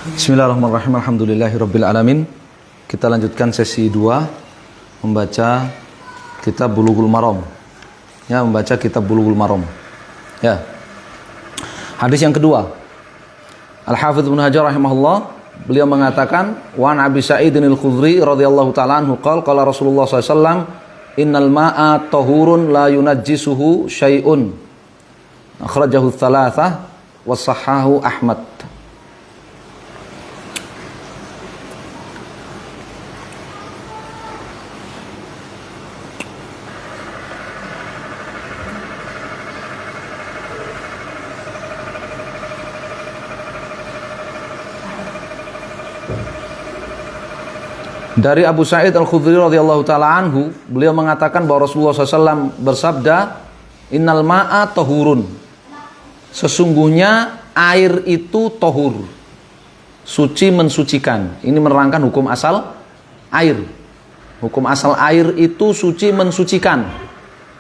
Bismillahirrahmanirrahim. Alhamdulillahirabbil alamin. Kita lanjutkan sesi 2 membaca kitab Bulughul Maram. Ya, membaca kitab Bulughul Maram. Ya. Hadis yang kedua. Al-Hafidz Ibnu Hajar rahimahullah, beliau mengatakan, wa an Abi Sa'id al-Khudri radhiyallahu ta'ala anhu qala Rasulullah sallallahu alaihi wasallam, innal ma'a tahurun la yunajjisuhu syai'un. Akhrajahu tsalatsah wa sahhahu Ahmad. Dari Abu Sa'id al-Khudri radhiyallahu ta'ala anhu, beliau mengatakan bahwa Rasulullah SAW bersabda, innal ma'a tahurun. Sesungguhnya air itu tahur, suci mensucikan. Ini menerangkan hukum asal air. Hukum asal air itu suci mensucikan.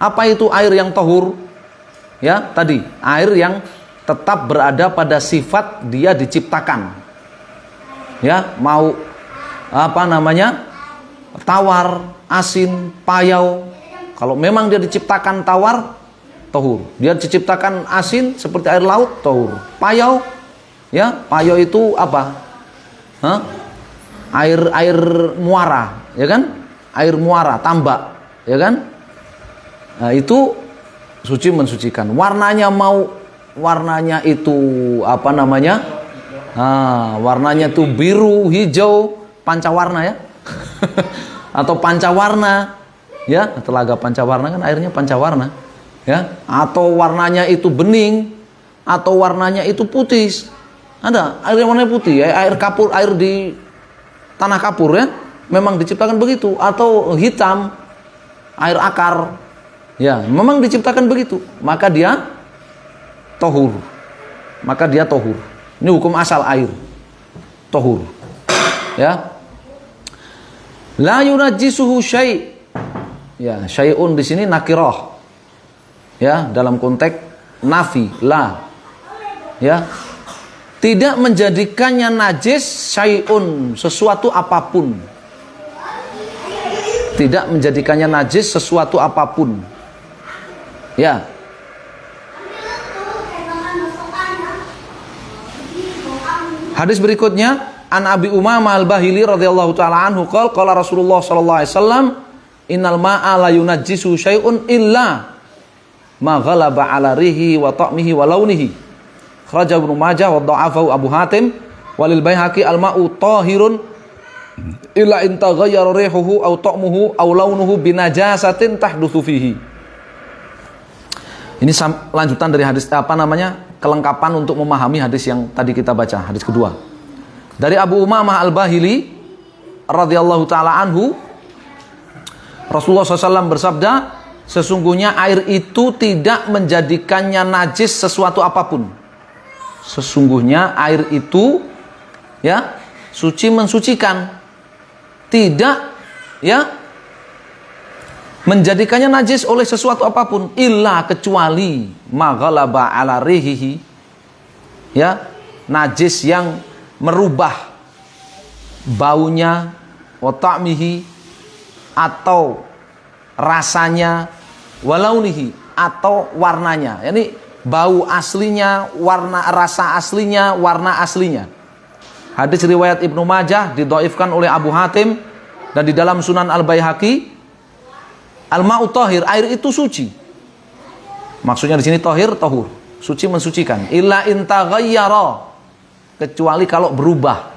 Apa itu air yang tahur? Ya, tadi air yang tetap berada pada sifat dia diciptakan. Ya, mau tawar, asin, payau. Kalau memang dia diciptakan tawar, tahur. Dia diciptakan asin seperti air laut, tahur. Payau, ya, payau itu apa? Air muara, ya kan? Air muara, tambak, ya kan? Nah, itu suci mensucikan. Warnanya itu warnanya tuh biru, hijau, pancawarna ya. Atau pancawarna ya, telaga pancawarna kan airnya pancawarna ya, atau warnanya itu bening, atau warnanya itu putih. Ada air yang warnanya putih ya, air kapur, air di tanah kapur ya, memang diciptakan begitu. Atau hitam, air akar ya, memang diciptakan begitu, maka dia tohur. Ini hukum asal air, tohur ya. La yunajjisuhu syai'. Ya, syai'un di sini nakirah. Ya, dalam konteks nafi, la. Ya. Tidak menjadikannya najis syai'un, sesuatu apapun. Tidak menjadikannya najis sesuatu apapun. Ya. Hadis berikutnya, an Abi Umamah al-Bahili radhiyallahu ta'ala anhu qala Rasulullah sallallahu alaihi wasallam, innal ma'a la yunajjisu syai'un illa ma ghalaba ala rihi wa ta'mihi wa launihi. Akhrajahu Ibnu Majah wa dha'afahu Abu Hatim walil Baihaqi al-ma'u tahirun illa in taghayyara rihuhu aw ta'muhu aw launuhu binajasatin tahdutsu fihi. Ini lanjutan dari hadis kelengkapan untuk memahami hadis yang tadi kita baca, hadis kedua. Dari Abu Umamah al-Bahili radhiyallahu ta'ala anhu, Rasulullah SAW bersabda, sesungguhnya air itu tidak menjadikannya najis sesuatu apapun. Sesungguhnya air itu ya suci mensucikan, tidak ya menjadikannya najis oleh sesuatu apapun, illa kecuali maghalaba ala rihihi, ya, najis yang merubah baunya, wa ta'mihi, atau rasanya, walaunihi, atau warnanya. Yani bau aslinya, rasa aslinya, warna aslinya. Hadis riwayat Ibnu Majah didhaifkan oleh Abu Hatim, dan di dalam Sunan Al-Baihaqi, al-ma'u tahir, air itu suci. Maksudnya di sini tahur, suci mensucikan. Illa in taghayyara, kecuali kalau berubah.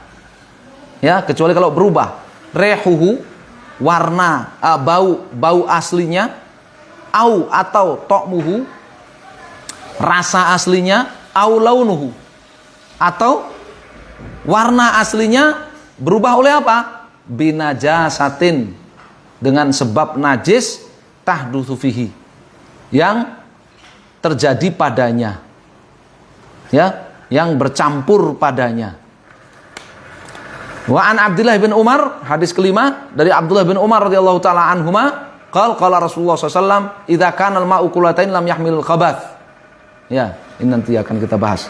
Ya, kecuali kalau berubah. Rehuhu, warna, bau aslinya, atau ta'muhu, rasa aslinya, au launuhu, atau warna aslinya berubah oleh apa? Binajasatin, dengan sebab najis, tahdutsu fihi, yang terjadi padanya. Ya, yang bercampur padanya. Wa an Abdullah bin Umar, hadis kelima dari Abdullah bin Umar radhiyallahu taala anhuma, qala Rasulullah sallallahu alaihi wasallam, idza kana al-ma'u qullatain lam yahmil khabath. Ya, ini nanti akan kita bahas.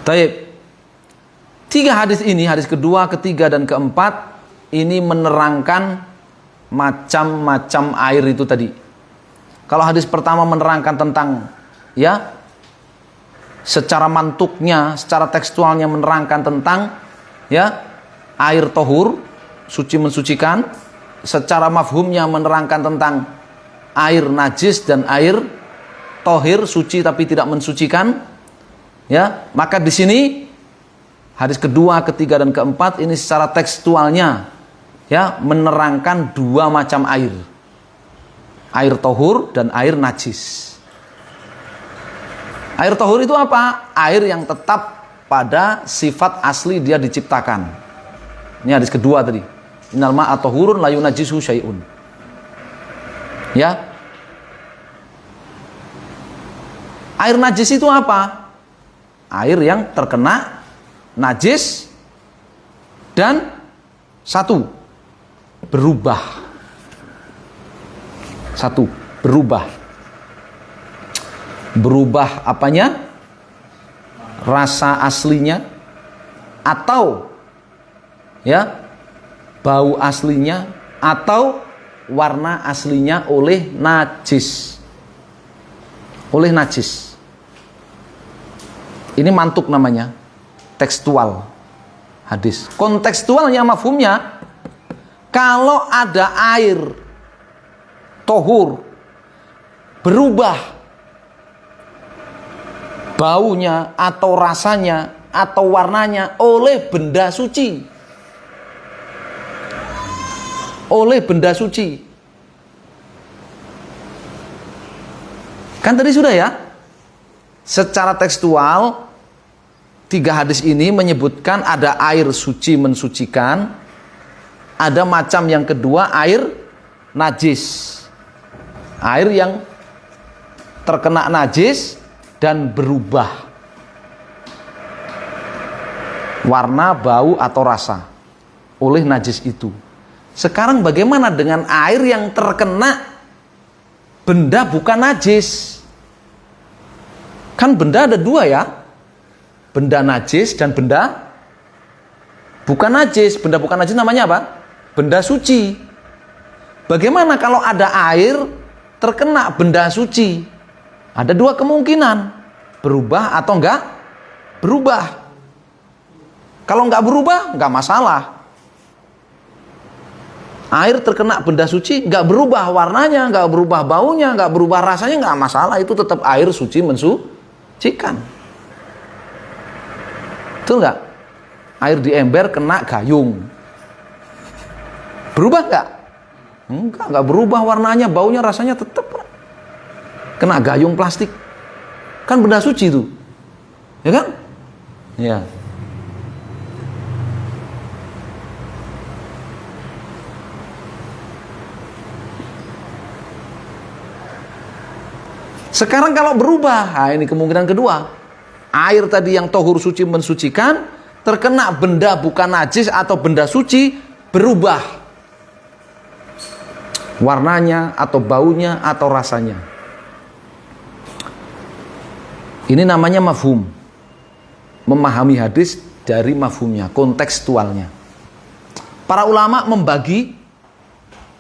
Taib. Tiga hadis ini, hadis kedua, ketiga, dan keempat, ini menerangkan macam-macam air itu tadi. Kalau hadis pertama menerangkan tentang, ya, secara mantuknya, secara tekstualnya menerangkan tentang, ya, air tohur, suci mensucikan. Secara mafhumnya menerangkan tentang air najis dan air tohir, suci tapi tidak mensucikan. Ya, maka di sini hadis kedua, ketiga, dan keempat ini secara tekstualnya, ya, menerangkan dua macam air. Air tohur dan air najis. Air tohur itu apa? Air yang tetap pada sifat asli dia diciptakan. Ini hadis kedua tadi. Innal ma'a tohurun la yunajjisuhu syai'un. Ya. Air najis itu apa? Air yang terkena najis dan satu, berubah. Satu, berubah. Berubah apanya? Rasa aslinya atau, ya, bau aslinya atau warna aslinya oleh najis. Oleh najis. Ini mantuk namanya. Tekstual hadis. Kontekstualnya, mafhumnya, kalau ada air tohur berubah baunya atau rasanya atau warnanya oleh benda suci, oleh benda suci, kan tadi sudah, ya, secara tekstual tiga hadis ini menyebutkan ada air suci mensucikan, ada macam yang kedua air najis, air yang terkena najis dan berubah warna, bau, atau rasa oleh najis itu. Sekarang bagaimana dengan air yang terkena benda bukan najis? Kan benda ada dua, ya, benda najis dan benda bukan najis. Benda bukan najis namanya apa? Benda suci. Bagaimana kalau ada air terkena benda suci? Ada dua kemungkinan, berubah atau enggak berubah. Kalau enggak berubah, enggak masalah. Air terkena benda suci, enggak berubah warnanya, enggak berubah baunya, enggak berubah rasanya, enggak masalah. Itu tetap air suci mensucikan. Betul nggak? Air di ember kena gayung, berubah nggak? Nggak berubah warnanya, baunya, rasanya tetap. Kena gayung plastik, kan benda suci itu, ya kan? Ya. Sekarang kalau berubah, nah ini kemungkinan kedua. Air tadi yang tohur suci mensucikan terkena benda bukan najis atau benda suci, berubah warnanya atau baunya atau rasanya. Ini namanya mafhum. Memahami hadis dari mafhumnya, kontekstualnya. Para ulama membagi,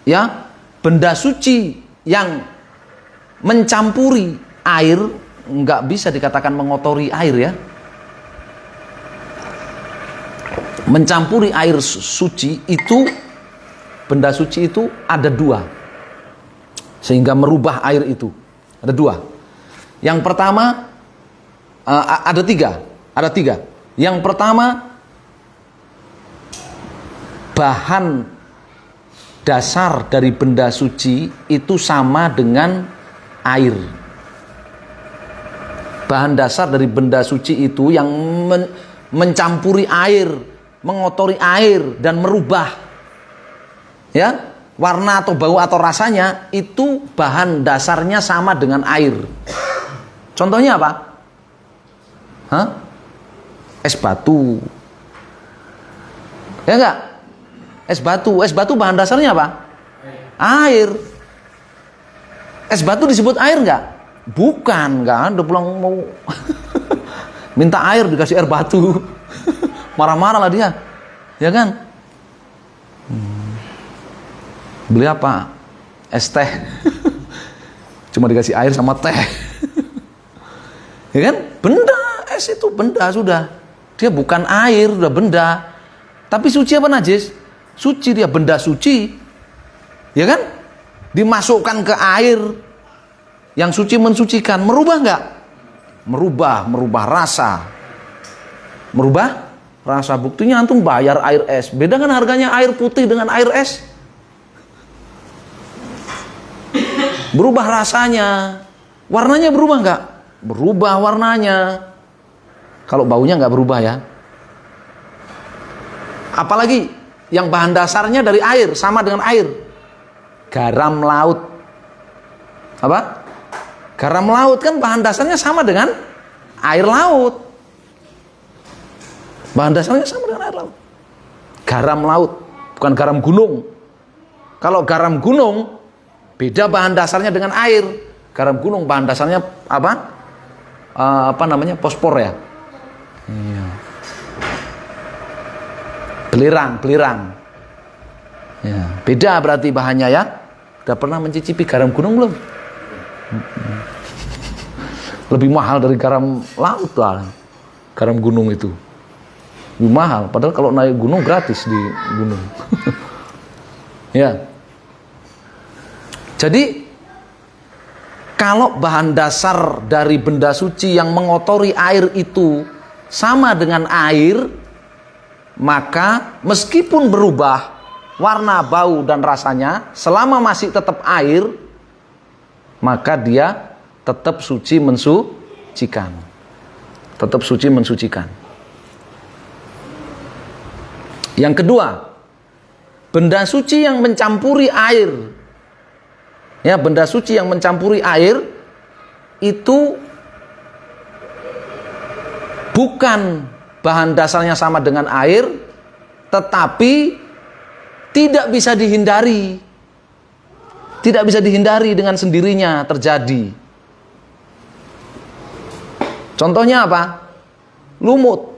ya, benda suci yang mencampuri air, nggak bisa dikatakan mengotori air, ya. Mencampuri air suci itu, benda suci itu ada dua, sehingga merubah air itu. Ada dua. Yang pertama, ada tiga. Yang pertama, bahan dasar dari benda suci itu sama dengan air. Bahan dasar dari benda suci itu yang mencampuri air, mengotori air dan merubah, ya, warna atau bau atau rasanya, itu bahan dasarnya sama dengan air. Contohnya apa? Es batu, ya enggak? Es batu bahan dasarnya apa? Air. Es batu disebut air enggak? Bukan, enggak ada pulang mau minta air dikasih air batu. marah-marah lah dia, ya kan? Beli apa? Es teh. Cuma dikasih air sama teh. Ya kan? Benda, es itu benda sudah. Dia bukan air, udah benda. Tapi suci apa najis? Suci, dia benda suci. Ya kan? Dimasukkan ke air yang suci mensucikan, merubah enggak? Merubah rasa. Merubah rasa. Buktinya antum bayar air es. Beda kan harganya air putih dengan air es? Berubah rasanya. Warnanya berubah enggak? Berubah warnanya. Kalau baunya enggak berubah ya. Apalagi yang bahan dasarnya dari air, sama dengan air. Garam laut. Apa? Garam laut kan bahan dasarnya sama dengan air laut. Bahan dasarnya sama dengan air laut. Garam laut, bukan garam gunung. Kalau garam gunung beda bahan dasarnya dengan air. Garam gunung bahan dasarnya apa? Apa namanya? Fosfor ya. Iya. Belerang. Ya, beda berarti bahannya ya. Udah pernah mencicipi garam gunung belum? Lebih mahal dari garam laut lah. Garam gunung itu lebih mahal. Padahal kalau naik gunung gratis di gunung. Ya. Jadi kalau bahan dasar dari benda suci yang mengotori air itu sama dengan air, maka meskipun berubah warna, bau, dan rasanya, selama masih tetap air, maka dia tetap suci mensucikan. Tetap suci mensucikan. Yang kedua, benda suci yang mencampuri air. Ya, benda suci yang mencampuri air itu bukan bahan dasarnya sama dengan air, tetapi tidak bisa dihindari. Tidak bisa dihindari, dengan sendirinya terjadi. Contohnya apa? Lumut.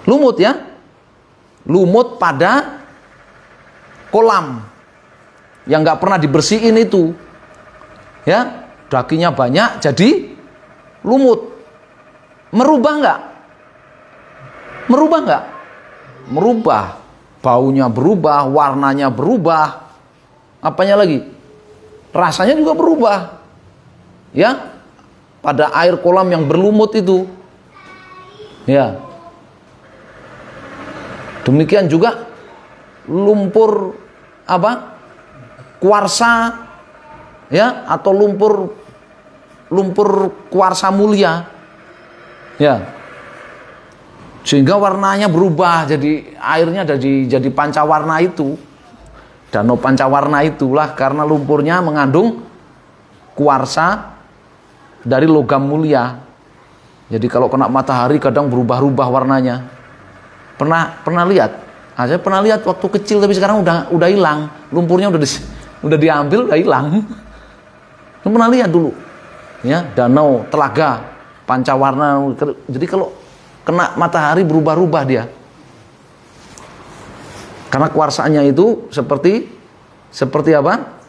Lumut ya. Lumut pada kolam yang nggak pernah dibersihin itu. Ya, dagingnya banyak jadi lumut. Merubah nggak? Merubah nggak? Merubah. Baunya berubah, warnanya berubah. Apanya lagi? Rasanya juga berubah. Ya, pada air kolam yang berlumut itu. Ya. Demikian juga lumpur apa? Kuarsa, ya, atau lumpur kuarsa mulia. Ya. Sehingga warnanya berubah, jadi airnya jadi pancawarna itu. Danau pancawarna itulah karena lumpurnya mengandung kuarsa dari logam mulia. Jadi kalau kena matahari kadang berubah-ubah warnanya. Pernah lihat? Saya pernah lihat waktu kecil, tapi sekarang udah hilang. Lumpurnya udah diambil, udah hilang. Saya pernah lihat dulu. Ya, danau telaga pancawarna. Jadi kalau kena matahari berubah-ubah dia. Karena kuarsanya itu seperti apa?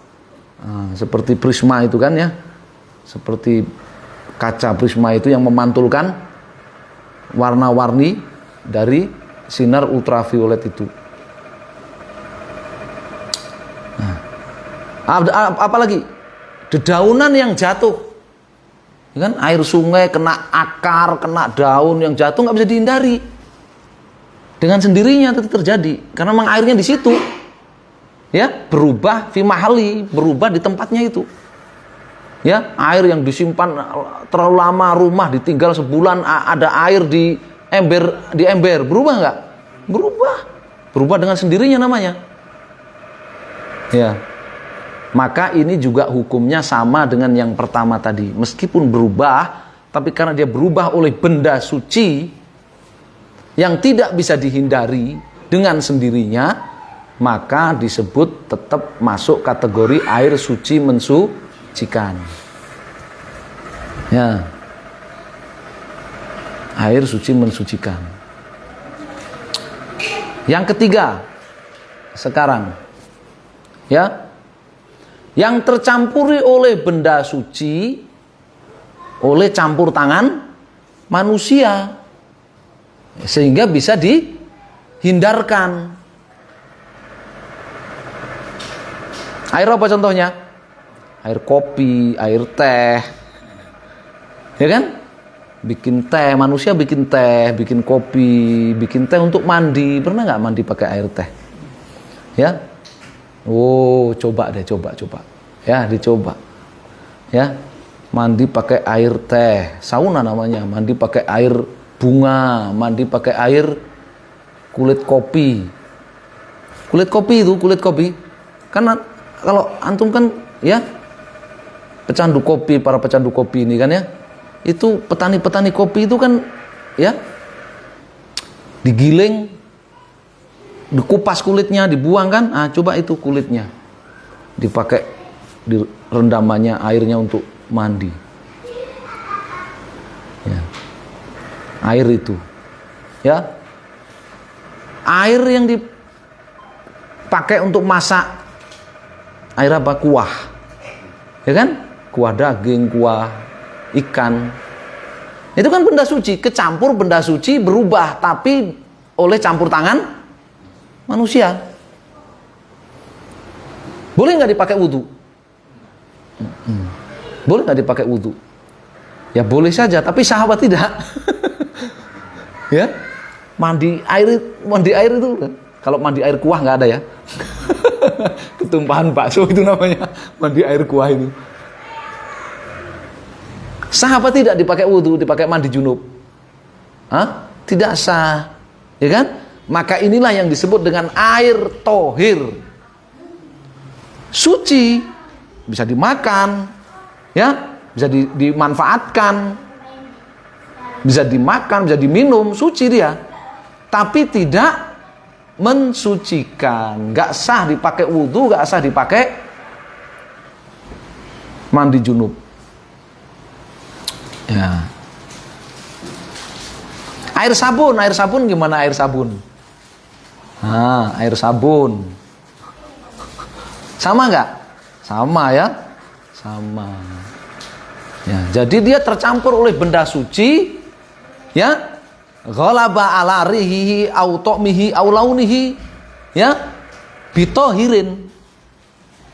Seperti prisma itu kan ya. Seperti kaca prisma itu yang memantulkan warna-warni dari sinar ultraviolet itu. Nah, apalagi dedaunan yang jatuh, kan air sungai kena akar, kena daun yang jatuh nggak bisa dihindari. Dengan sendirinya itu terjadi karena memang airnya di situ. Ya, berubah fi mahali, berubah di tempatnya itu. Ya, air yang disimpan terlalu lama, rumah ditinggal sebulan, ada air di ember, berubah nggak? Berubah dengan sendirinya namanya. Ya, maka ini juga hukumnya sama dengan yang pertama tadi. Meskipun berubah, tapi karena dia berubah oleh benda suci yang tidak bisa dihindari dengan sendirinya, maka disebut tetap masuk kategori air suci mensucikan. Ya, air suci mensucikan. Yang ketiga, sekarang, ya, yang tercampuri oleh benda suci oleh campur tangan manusia, sehingga bisa dihindarkan. Air apa contohnya? Air kopi, air teh, ya kan? Bikin teh, manusia bikin teh, bikin kopi, bikin teh untuk mandi. Pernah nggak mandi pakai air teh? Ya, oh coba deh, coba, ya dicoba, ya mandi pakai air teh, sauna namanya, mandi pakai air bunga, mandi pakai air kulit kopi. Kulit kopi karena kalau antum kan ya pecandu kopi, para pecandu kopi ini kan ya, itu petani-petani kopi itu kan ya digiling, dikupas kulitnya, dibuang kan. Ah, coba itu kulitnya dipakai di rendamannya airnya untuk mandi. Ya. Air itu. Ya. Air yang dipakai untuk masak, air apa? Kuah. Ya kan? Kuah daging, kuah ikan. Itu kan benda suci, kecampur benda suci berubah tapi oleh campur tangan manusia. Boleh nggak dipakai wudhu? Boleh nggak dipakai wudhu? Ya boleh saja, tapi sahabat tidak. Ya, mandi air itu, kalau mandi air kuah nggak ada ya. Ketumpahan bakso itu namanya mandi air kuah itu. Sahabat tidak dipakai wudhu, dipakai mandi junub. Hah? Tidak sah, ya kan? Maka inilah yang disebut dengan air tohir, suci, bisa dimakan, ya, bisa dimanfaatkan, bisa dimakan, bisa diminum, suci dia. Tapi tidak mensucikan, nggak sah dipakai wudhu, nggak sah dipakai mandi junub. Ya. Air sabun gimana air sabun? Nah, air sabun. Sama nggak? Sama ya? Sama. Ya, jadi dia tercampur oleh benda suci, ya. Ghalaba ala rihihi au ta'mihi au launihi, ya. Bitohirin.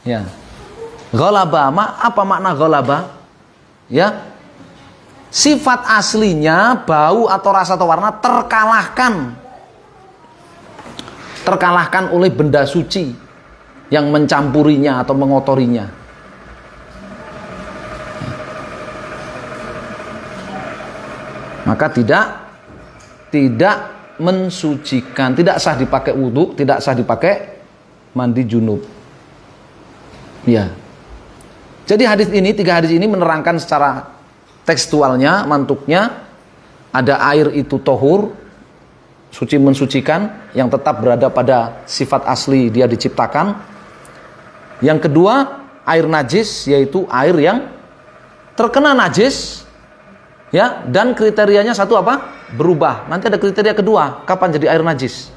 Ya. Ghalaba, apa makna ghalaba? Ya. Sifat aslinya, bau atau rasa atau warna terkalahkan oleh benda suci yang mencampurinya atau mengotorinya. Maka tidak mensucikan, tidak sah dipakai wudhu, tidak sah dipakai mandi junub. Ya. Jadi tiga hadis ini menerangkan secara tekstualnya, mantuknya, ada air itu tohur, suci mensucikan, yang tetap berada pada sifat asli dia diciptakan. Yang kedua, air najis, yaitu air yang terkena najis, ya, dan kriterianya satu apa? Berubah. Nanti ada kriteria kedua, kapan jadi air najis.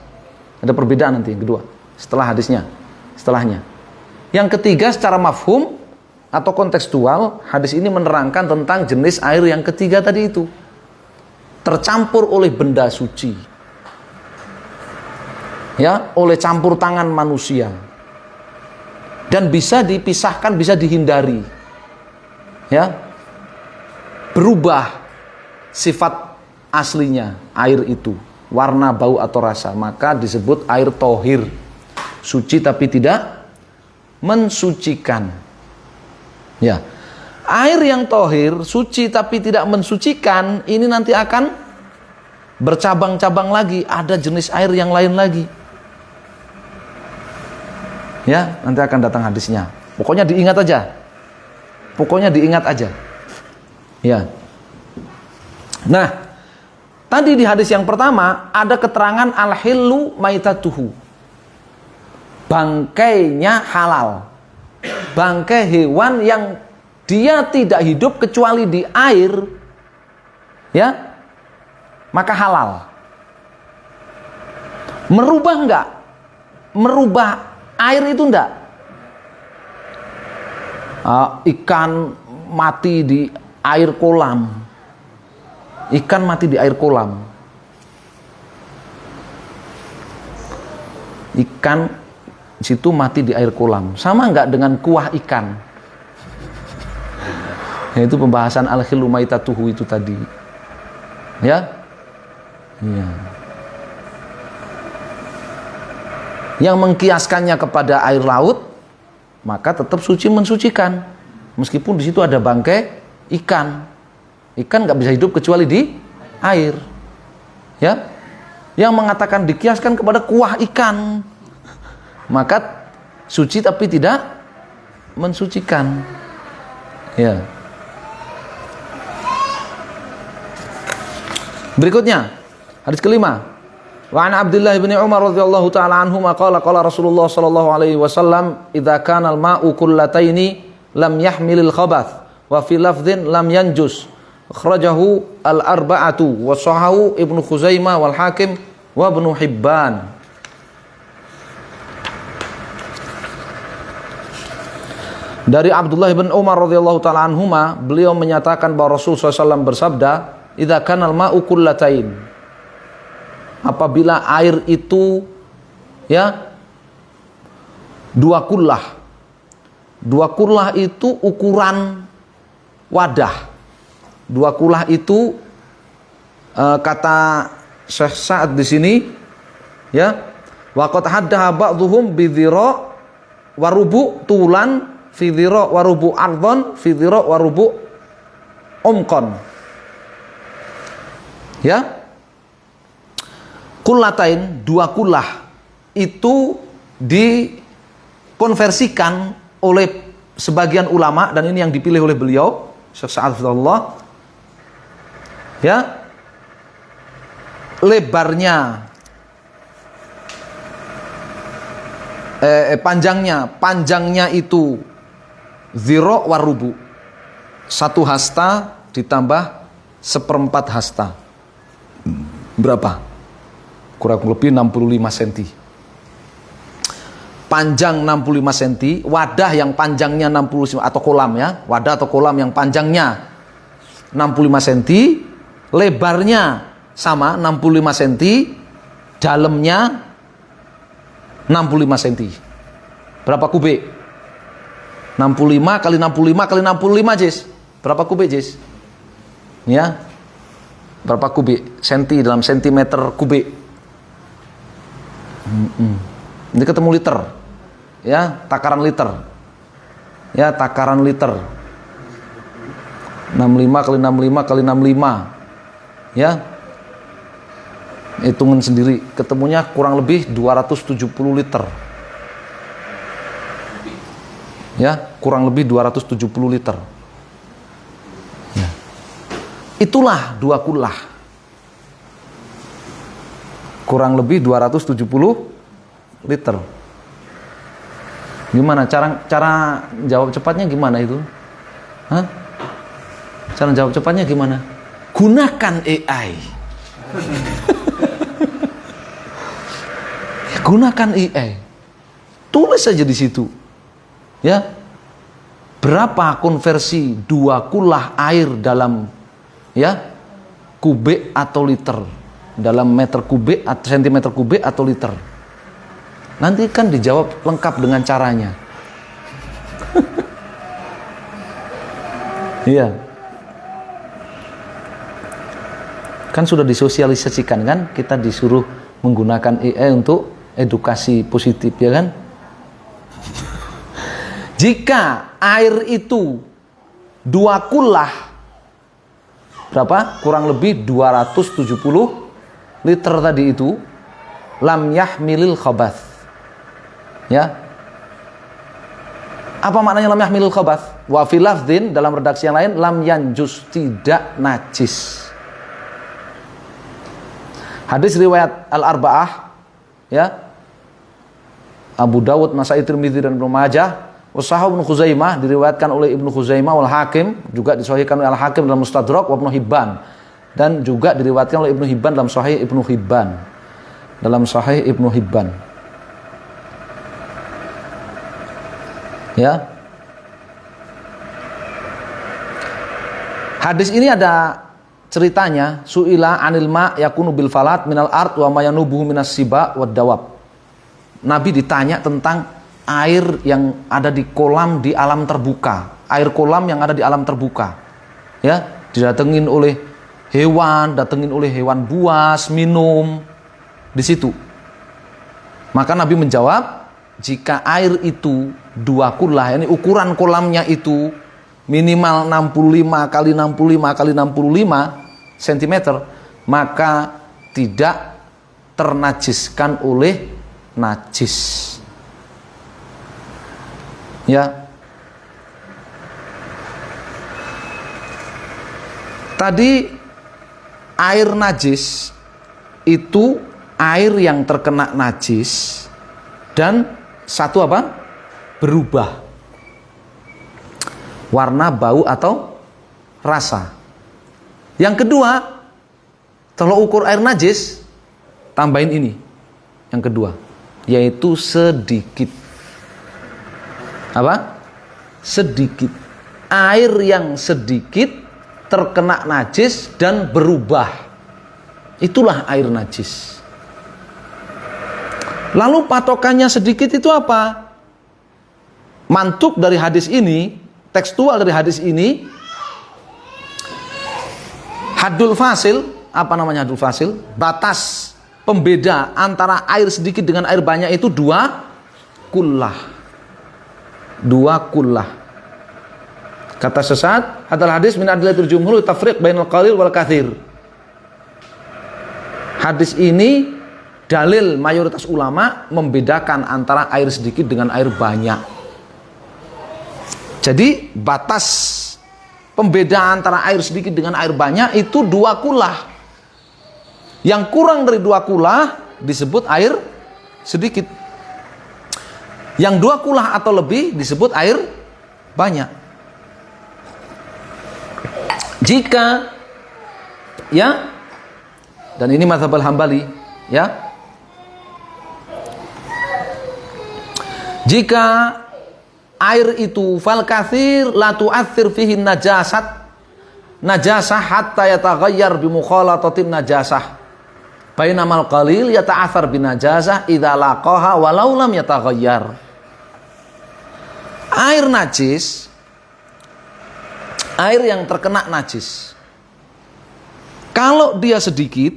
Ada perbedaan nanti yang kedua, setelahnya. Yang ketiga, secara mafhum atau kontekstual, hadis ini menerangkan tentang jenis air yang ketiga tadi itu, tercampur oleh benda suci, ya, oleh campur tangan manusia, dan bisa dipisahkan, bisa dihindari, ya, berubah sifat aslinya air itu, warna, bau atau rasa, maka disebut air tohir, suci tapi tidak mensucikan. Ya, air yang tohir, suci tapi tidak mensucikan, ini nanti akan bercabang-cabang lagi, ada jenis air yang lain lagi. Ya, nanti akan datang hadisnya. Pokoknya diingat aja. Ya. Nah, tadi di hadis yang pertama ada keterangan al-hillu maitatuhu, bangkainya halal. Bangkai hewan yang dia tidak hidup kecuali di air, ya, maka halal. Merubah enggak? Merubah air itu enggak? Ikan mati di air kolam. Ikan mati di air kolam. Ikan situ mati di air kolam. Sama enggak dengan kuah ikan? Itu pembahasan al-khillu maitatuhu itu tadi. Ya? Iya. Yang mengkiaskannya kepada air laut, maka tetap suci mensucikan. Meskipun di situ ada bangkai ikan. Ikan nggak bisa hidup kecuali di air. Ya? Yang mengatakan dikiaskan kepada kuah ikan, maka suci tapi tidak mensucikan. Ya. Berikutnya, hadis kelima. Wa an Abdullah bin Umar radhiyallahu taala anhu qala qala Rasulullah sallallahu alaihi wasallam idza kana al-ma'u kullataini lam yahmilil khabath wa fi lafdhin lam yanjus. Akhrajahu al-arba'atu wa sahahu Ibnu Khuzaimah wal Hakim wa Ibnu Hibban. Dari Abdullah bin Umar radhiyallahu taala anhuma, beliau menyatakan bahwa Rasul sallallahu alaihi wasallam bersabda, idza kana al-ma'u kullatain, apabila air itu ya dua kullah. Dua kullah itu ukuran wadah. Dua kullah itu kata Syekh Sa'ad di sini ya, waqad haddaha ba'dhum bi dhira wa rubu tulan fi dhira wa rubu ardhon fi dhira wa rubu umqan. Ya, kullatain, dua kullah itu dikonversikan oleh sebagian ulama, dan ini yang dipilih oleh beliau Syekh Sa'ad Fidullah, ya, lebarnya panjangnya itu ziro warubu, satu hasta ditambah seperempat hasta. Berapa? Kurang lebih 65 cm. Panjang 65 cm, wadah yang panjangnya 60 cm atau kolam ya, wadah atau kolam yang panjangnya 65 cm, lebarnya sama 65 cm, dalamnya 65 cm. Berapa kubik? 65 kali 65 kali 65, Jis. Berapa kubik, Jis? Ya. Berapa kubik? Senti dalam sentimeter kubik. Ini ketemu liter. Ya, takaran liter. Ya, takaran liter. 65 kali 65 kali 65. Ya. Hitungan sendiri, ketemunya kurang lebih 270 liter. Ya, kurang lebih 270 liter. Ya. Itulah dua kullah. Kurang lebih 270 liter. Gimana cara jawab cepatnya gimana itu? Hah? Cara jawab cepatnya gimana? Gunakan AI. Gunakan AI. Tulis saja di situ. Ya. Berapa konversi dua kullah air dalam ya kubik atau liter? Dalam meter kubik atau sentimeter kubik atau liter? Nanti kan dijawab lengkap dengan caranya. Iya. Kan sudah disosialisasikan kan, kita disuruh menggunakan AI untuk edukasi positif, ya kan? Jika air itu dua kullah, berapa? Kurang lebih 270 liter tadi itu, lam yahmilil khabath. Ya. Apa maknanya lam yahmilil khabath? Wa fil lafdhin, dalam redaksi yang lain, lam yanjus, tidak najis. Hadis riwayat Al-Arba'ah, ya, Abu Dawud, Nasai, Tirmidzi dan Ibnu Majah, Wasahih Ibnu Khuzaimah, diriwayatkan oleh Ibnu Khuzaimah wal Hakim, juga disahihkan oleh Al-Hakim dalam Mustadrak, wa Ibnu Hibban, dan juga diriwayatkan oleh Ibnu Hibban dalam Sahih Ibnu Hibban. dalam Sahih Ibnu Hibban. Ya. Hadis ini ada ceritanya, su'ila anil ma yakunu bil falat minal ard wa ma yanubuhu minas siba wad dawab. Nabi ditanya tentang air yang ada di kolam di alam terbuka, air kolam yang ada di alam terbuka. Ya, didatengin oleh hewan, datengin oleh hewan buas, minum di situ. Maka Nabi menjawab, jika air itu 2 kullah, ini ukuran kolamnya itu minimal 65 kali 65 kali 65 cm, maka tidak ternajiskan oleh najis. Ya. Tadi air najis itu air yang terkena najis dan satu apa? Berubah warna, bau atau rasa. Yang kedua, kalau ukur air najis, tambahin ini. Yang kedua, yaitu sedikit. Apa? Sedikit. Air yang sedikit terkena najis dan berubah. Itulah air najis. Lalu patokannya sedikit itu apa? Mantuk dari hadis ini, tekstual dari hadis ini, haddul fasil, apa namanya haddul fasil? Batas pembeda antara air sedikit dengan air banyak itu 2 kullah. 2 kullah. Kata sesat, hadal hadis min adillatil jumhur tafriq bainal qalil wal katsir. Hadis ini dalil mayoritas ulama membedakan antara air sedikit dengan air banyak. Jadi batas pembeda antara air sedikit dengan air banyak itu 2 kullah. Yang kurang dari 2 kullah disebut air sedikit. Yang 2 kullah atau lebih disebut air banyak. Jika ya, dan ini mazhab Al-Hambali, ya. Jika air itu fal katsir la tu'athir fihi najasah hatta yataghayyar bi mukhalatatin najasah. Bainamal qalil yata'athar bin najasah idza laqaha walau lam yataghayyar. Air najis, air yang terkena najis, kalau dia sedikit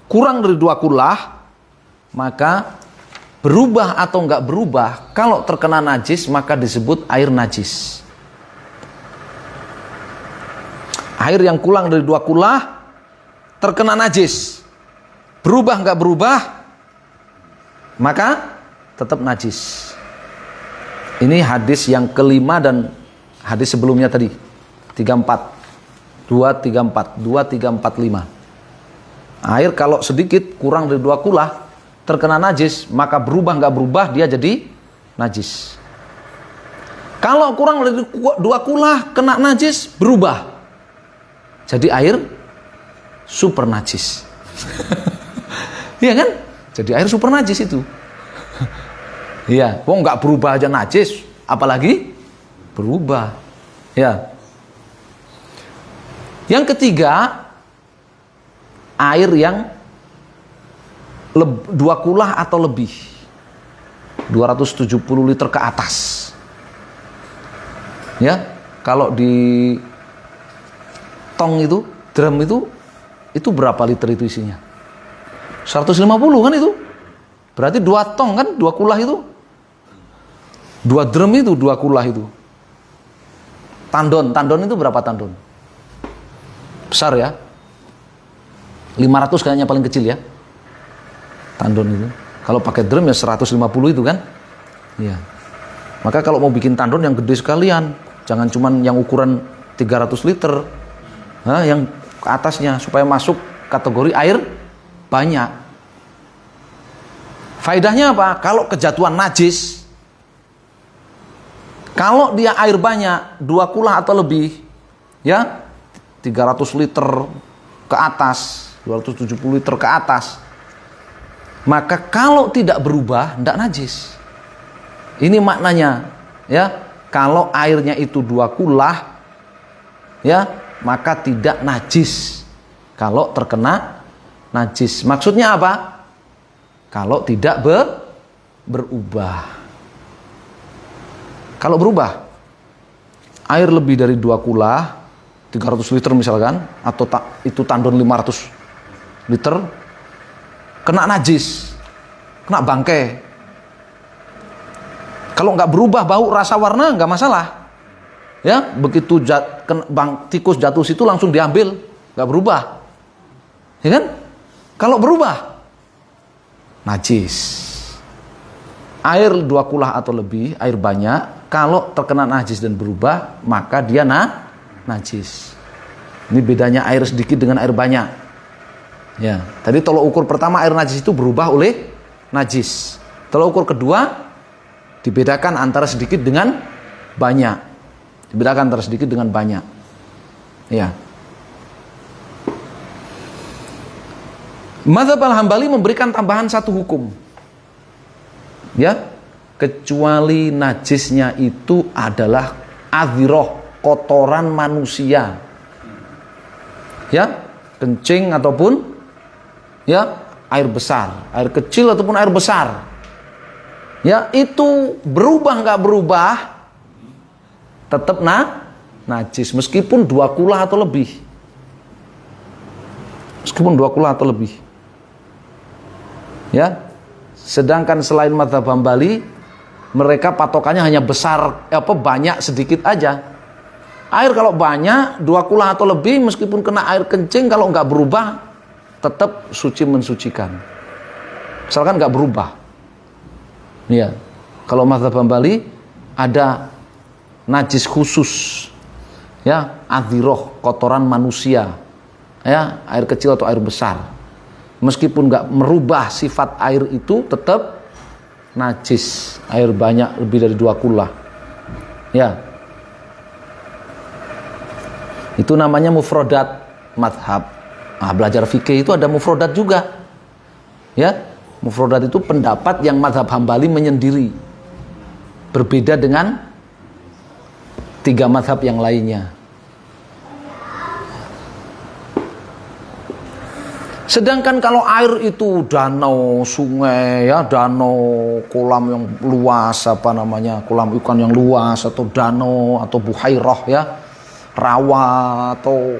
kurang dari 2 kullah, maka berubah atau enggak berubah, kalau terkena najis maka disebut air najis. Air yang kurang dari 2 kullah terkena najis, berubah enggak berubah, maka tetap najis. Ini hadis yang kelima dan hadis sebelumnya tadi 34 234 2345. Air kalau sedikit kurang dari 2 kullah terkena najis, maka berubah nggak berubah dia jadi najis. Kalau kurang dari 2 kullah kena najis, berubah jadi air super najis. Iya kan? Jadi air super najis itu. Iya, wong nggak berubah aja najis, apalagi berubah. Ya. Yang ketiga, air yang 2 kullah atau lebih, 270 liter ke atas. Ya, kalau di tong itu, drum itu berapa liter itu isinya? 150 kan itu? Berarti 2 tong kan, 2 kullah itu. 2 drum itu 2 kullah itu. Tandon itu berapa tandon? Besar ya. 500 kayaknya paling kecil ya. Tandon itu. Kalau pakai drum ya 150 itu kan. Iya. Maka kalau mau bikin tandon yang gede sekalian, jangan cuman yang ukuran 300 liter. Nah, yang ke atasnya supaya masuk kategori air banyak. Faedahnya apa? Kalau kejatuhan najis, kalau dia air banyak, 2 kullah atau lebih, ya 300 liter ke atas, 270 liter ke atas. Maka kalau tidak berubah, tidak najis. Ini maknanya, ya. Kalau airnya itu 2 kulah, ya, maka tidak najis. Kalau terkena najis. Maksudnya apa? Kalau tidak berubah. Kalau berubah, air lebih dari 2 kulah, 300 liter misalkan, atau itu tandon 500 liter, kena najis, kena bangkai. Kalau nggak berubah bau, rasa, warna, nggak masalah. Ya, begitu tikus jatuh situ langsung diambil, nggak berubah. Ya kan? Kalau berubah, najis. Air 2 kulah atau lebih, air banyak, kalau terkena najis dan berubah, maka dia najis. Ini bedanya air sedikit dengan air banyak. Ya, tadi tolok ukur pertama air najis itu berubah oleh najis. Tolok ukur kedua dibedakan antara sedikit dengan banyak. Dibedakan antara sedikit dengan banyak. Ya. Mazhab Al-Hambali memberikan tambahan satu hukum. Ya, kecuali najisnya itu adalah adhiroh, kotoran manusia. Ya, kencing ataupun ya air besar, air kecil ataupun air besar. Ya, itu berubah nggak berubah, tetap najis meskipun 2 kulah atau lebih. Meskipun 2 kulah atau lebih. Ya. Sedangkan selain mazhab Hambali, mereka patokannya hanya besar, banyak sedikit aja. Air kalau banyak 2 kulah atau lebih, meskipun kena air kencing, kalau nggak berubah, tetap suci mensucikan. Misalkan nggak berubah. Ya, kalau mazhab Hambali ada najis khusus, ya, adhiroh, kotoran manusia, ya, air kecil atau air besar. Meskipun nggak merubah sifat air itu, tetap najis. Air banyak lebih dari 2 kulah, ya. Itu namanya mufrodat madhab. Nah, belajar fikih itu ada mufrodat juga, ya. Mufrodat itu pendapat yang mazhab Hambali menyendiri, berbeda dengan 3 mazhab yang lainnya. Sedangkan kalau air itu danau, sungai, ya, danau, kolam yang luas, kolam ikan yang luas, atau danau, atau buhairah, ya, rawa, atau,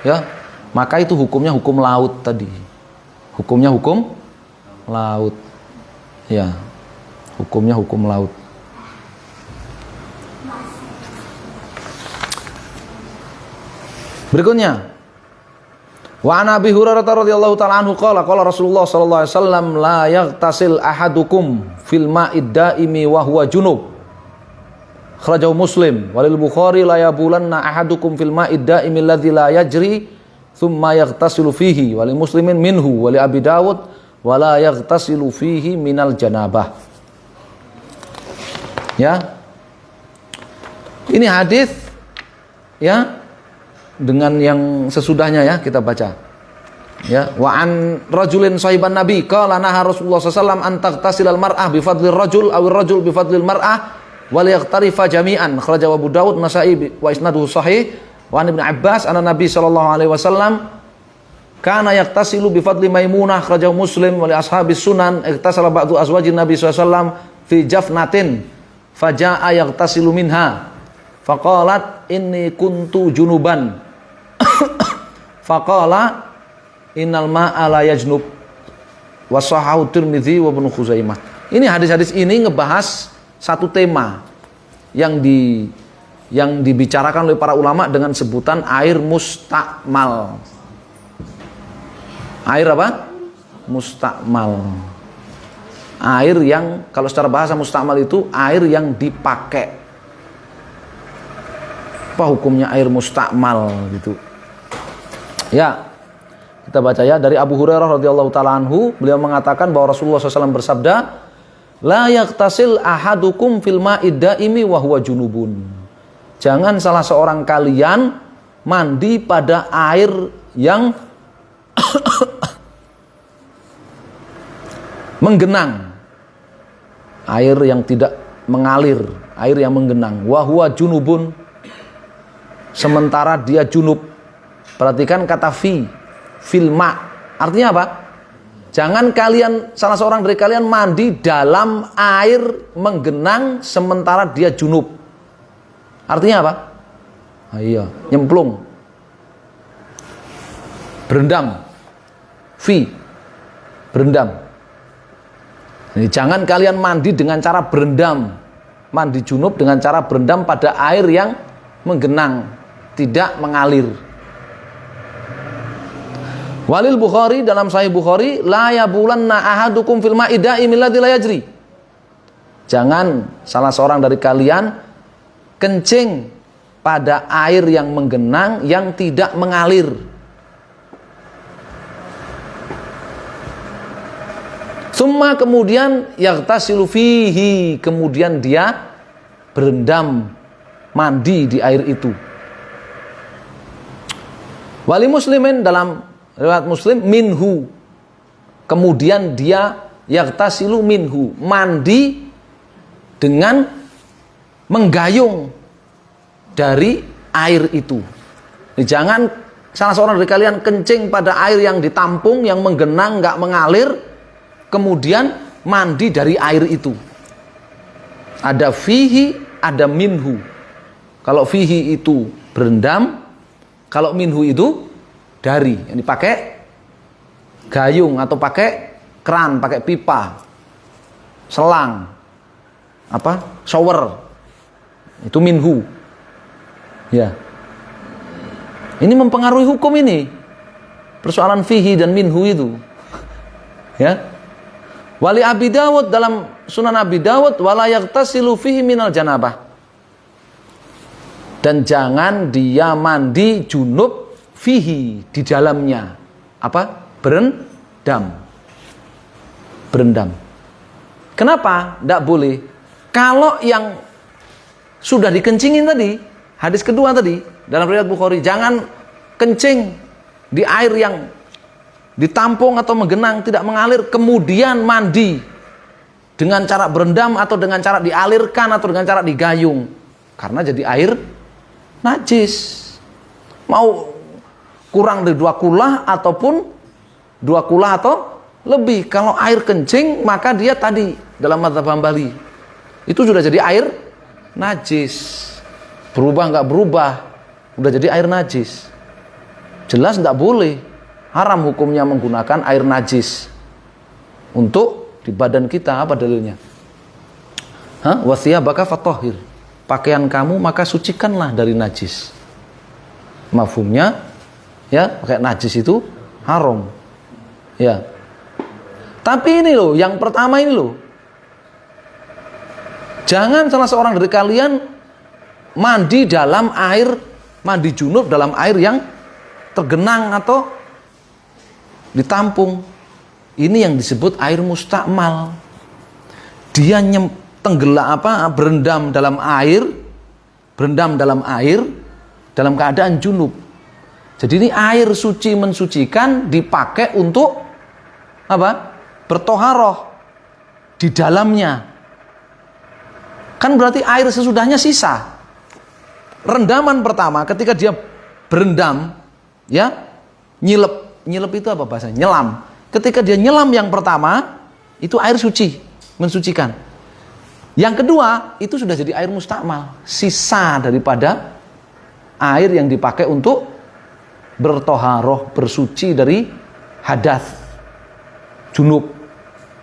ya, maka itu hukumnya hukum laut tadi. Hukumnya hukum laut, ya, hukumnya hukum laut. Berikutnya, wa an Abi Hurairah radhiyallahu ta'ala anhu qala Rasulullah sallallahu alaihi wasallam la yaghtasil ahadukum fil ma'id daimi wa huwa junub. Akhrajahu Muslim walil Bukhari la yabulanna ahadukum fil ma'id daimi alladzi la yajri thumma yaghtasilu fihi walil Muslimin minhu wali Abi Dawud wala yaghtasilu fihi minal janabah. Ya. Ini hadis, ya, dengan yang sesudahnya, ya, kita baca. Ya, wa an rajulin sahiban nabi qala naha Rasulullah sallallahu alaihi wasallam an taghtasilal mar'ah bi fadlir rajul awir rajul bi fadlil mar'ah wal yaghtarifa jami'an. Akhrajahu Abu Dawud, Nasa'i wa isnaduhu sahih. Wa an Ibnu Abbas anna Nabi sallallahu alaihi wasallam kana yaktasilu bi fadli Maimunah. Akhrajahu Muslim wa li ashabis sunan. Iktasala ba'du azwajin Nabi sallallahu alaihi wasallam fi jafnatin faja'a yaktasilu minha faqalat inni kuntu junuban faqala innal ma'a la yajnub wa sahahu Tirmidzi wa Ibnu Khuzaimah. Ini hadis-hadis ini ngebahas satu tema yang dibicarakan oleh para ulama dengan sebutan air mustakmal. Air apa? Mustakmal. Air yang, kalau secara bahasa mustakmal itu air yang dipakai. Apa hukumnya air mustakmal gitu? Ya, kita baca, ya, dari Abu Hurairah radhiyallahu taala anhu, beliau mengatakan bahwa Rasulullah SAW bersabda, la yaktasil ahadukum fil ma'id daimi wa huwa junubun. Jangan salah seorang kalian mandi pada air yang menggenang, air yang tidak mengalir, air yang menggenang. Wa huwa junubun, sementara dia junub. Perhatikan kata fil ma. Artinya apa? Jangan kalian, salah seorang dari kalian mandi dalam air menggenang sementara dia junub. Artinya apa? Iya, nyemplung, berendam, berendam. Jadi, jangan kalian mandi dengan cara berendam, mandi junub dengan cara berendam pada air yang menggenang, tidak mengalir. Walil Bukhari, dalam Sahih Bukhari, la yabulanna ahadukum fil ma'i da'imil ladzi la yajri. Jangan salah seorang dari kalian kencing pada air yang menggenang yang tidak mengalir. Summa kemudian yaghtasilu fihi, kemudian dia berendam, mandi di air itu. Wali muslimin, dalam riwayat Muslim, minhu, kemudian dia yaghtasilu minhu, mandi dengan menggayung dari air itu. Jadi, jangan salah seorang dari kalian kencing pada air yang ditampung, yang menggenang, nggak mengalir, kemudian mandi dari air itu. Ada fihi, ada minhu. Kalau fihi itu berendam, kalau minhu itu dari, yang dipakai gayung atau pakai keran, pakai pipa, selang, shower, itu minhu. Ya, ini mempengaruhi hukum ini, persoalan fihi dan minhu itu. Ya, wali Abi Dawud, dalam Sunan Abi Dawud, wala yaghtasilu fihi minal janabah, dan jangan dia mandi junub fihi, di dalamnya. Berendam. Kenapa tidak boleh? Kalau yang sudah dikencingin tadi, hadis kedua tadi dalam riwayat Bukhari, jangan kencing di air yang ditampung atau menggenang, tidak mengalir, kemudian mandi dengan cara berendam atau dengan cara dialirkan atau dengan cara digayung, karena jadi air najis. Mau kurang dari 2 kulah ataupun 2 kulah atau lebih, kalau air kencing maka dia tadi dalam mazhab Hambali itu sudah jadi air najis. Berubah nggak berubah, udah jadi air najis. Jelas nggak boleh, haram hukumnya menggunakan air najis untuk di badan kita. Apa dalilnya? Wasiyabaka fatahhir, pakaian kamu maka sucikanlah dari najis. Mafhumnya, ya, pakai najis itu haram. Ya. Tapi ini loh, yang pertama ini loh, jangan salah seorang dari kalian mandi dalam air, mandi junub dalam air yang tergenang atau ditampung. Ini yang disebut air mustakmal. Dia berendam dalam air dalam keadaan junub. Jadi ini air suci mensucikan dipakai untuk bertoharoh di dalamnya. Kan berarti air sesudahnya sisa. Rendaman pertama ketika dia berendam, ya, nyilep itu apa bahasanya? Nyelam. Ketika dia nyelam yang pertama, itu air suci, mensucikan. Yang kedua, itu sudah jadi air mustakmal, sisa daripada air yang dipakai untuk bertoharoh, bersuci dari hadas junub.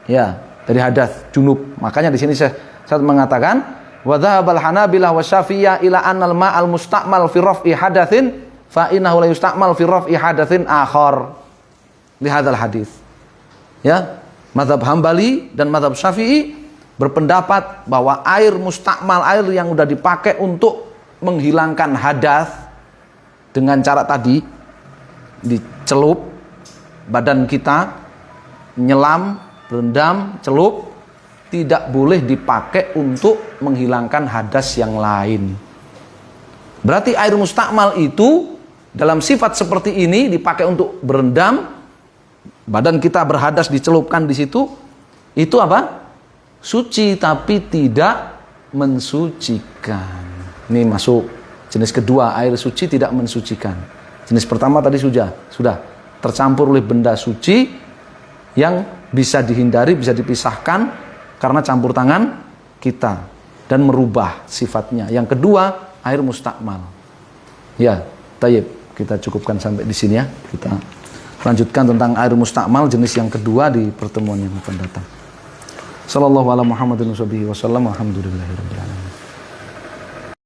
Ya, dari hadas junub. Makanya di sini saya mengatakan wa dhahabal hanabilah wa syafi'iyah ila annal ma'al mustakmal fi raf'i hadatsin fa innahu la yustakmal fi raf'i hadatsin akhar. Li hadzal hadis. Ya, mazhab Hambali dan mazhab Syafi'i berpendapat bahwa air mustakmal, air yang sudah dipakai untuk menghilangkan hadas dengan cara tadi, dicelup badan kita, nyelam, berendam, celup, tidak boleh dipakai untuk menghilangkan hadas yang lain. Berarti air mustakmal itu dalam sifat seperti ini dipakai untuk berendam, badan kita berhadas dicelupkan di situ, itu apa? Suci tapi tidak mensucikan. Ini masuk jenis kedua, air suci tidak mensucikan. Jenis pertama tadi sudah tercampur oleh benda suci yang bisa dihindari, bisa dipisahkan karena campur tangan kita dan merubah sifatnya. Yang kedua, air mustakmal. Ya, tayyib, kita cukupkan sampai di sini ya. Kita lanjutkan tentang air mustakmal jenis yang kedua di pertemuan yang akan datang. Sallallahu ala Muhammadin wasallam. Alhamdulillahirabbil alamin.